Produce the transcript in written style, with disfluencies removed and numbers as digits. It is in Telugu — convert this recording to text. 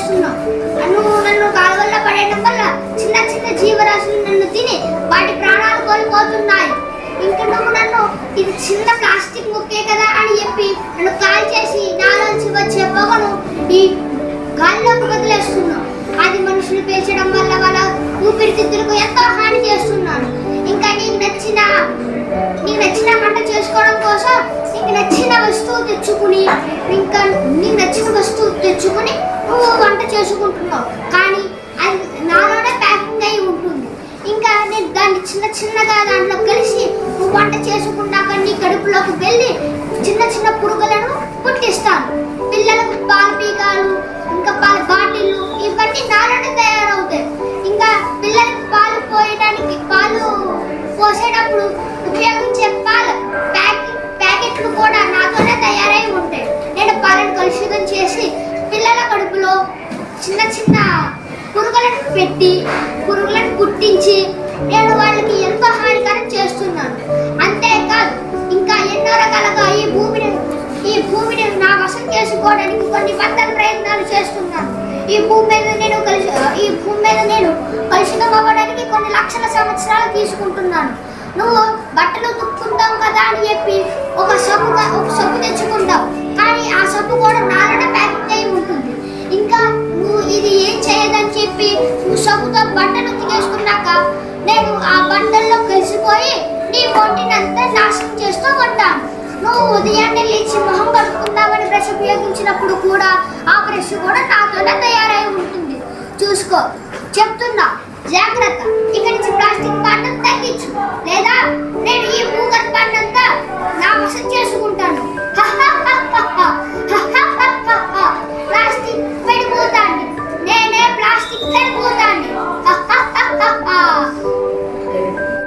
చేస్తున్నావు. నన్ను కాలువల్లో పడేయడం వల్ల చిన్న చిన్న జీవరాశులు నన్ను తిని వాటి ప్రాణాలు కోల్పోతున్నాయి. ఇంకా నువ్వు నన్ను ఇది చిన్న ప్లాస్టిక్ ముక్కే కదా అని చెప్పి నన్ను కాల్ చేసి నాలోంచి వచ్చే పొగను ఈ గాల్లోకి వదిలేస్తున్నావు. అది మనుషులు పీల్చడం వల్ల వాళ్ళ ఊపిరితిత్తులకు ఎంతో హాని చేస్తున్నాను. ఇంకా నీకు నచ్చిన వంట చేసుకోవడం కోసం నీకు నచ్చిన వస్తువు తెచ్చుకుని నువ్వు వంట చేసుకుంటున్నావు. కానీ అది నాలోనే ప్యాకింగ్ అయి ఉంటుంది. ఇంకా నేను దాన్ని చిన్నగా దాంట్లో కలిసి నువ్వు వంట చేసుకున్నాక నీ కడుపులోకి వెళ్ళి చిన్న చిన్న పురుగులను పుట్టిస్తాను. పిల్లలకు పాల పీకాలు, ఇంకా పాల బాటిళ్ళు ఇవన్నీ నాలోనే తయారవుతాయి. ఇంకా పిల్లలకు పాలు పోసేటప్పుడు ఉపయోగించే పాల ప్యాకెట్లు కూడా నాతోనే తయారై ఉంటాయి. నేను పాలను కలుషితం చేసి పిల్లల కడుపులో చిన్న చిన్న పురుగులను పుట్టించి నేను వాళ్ళకి ఎంతో హానికరం చేస్తున్నాను. అంతేకాదు ఇంకా ఎన్నో రకాలుగా ఈ భూమిని నా వశం చేసుకోవడానికి కొన్ని వందల ప్రయత్నాలు చేస్తున్నాను. ఈ భూమి మీద నేను కలుషితం అవ్వడానికి కొన్ని లక్షల సంవత్సరాలు తీసుకుంటున్నాను. నువ్వు బట్టలు తుక్కుంటావు కదా అని చెప్పి ఒక సబ్బు తెచ్చుకుంటావు. కానీ ఆ సబ్బు కూడా నాలోనే ప్యాకింగ్ అయి ఉంటుంది. ఇంకా నువ్వు ఇది ఏం చేయదని చెప్పి నువ్వు సబ్బుతో బట్టలు ఉతికేసుకున్నాక నేను ఆ బట్టల్లో కలిసిపోయి నీ ఒంటినంతా నాశనం చేస్తూ ఉంటాను. నువ్వు ఉదయాన్నే లేచి మొహం కడుక్కుందామని బ్రష్ ఉపయోగించినప్పుడు కూడా ఆ బ్రష్ కూడా నాతోనే తయారై ఉంటుంది. చూసుకో, చెప్తున్నా, జాగ్రత్త. ఇక్కడి నుంచి ప్లాస్టిక్ వాడడం తగ్గించు, లేదా నేను ఈ భూగర్భాన్నంతా నా వశం చేసుకుంటాను.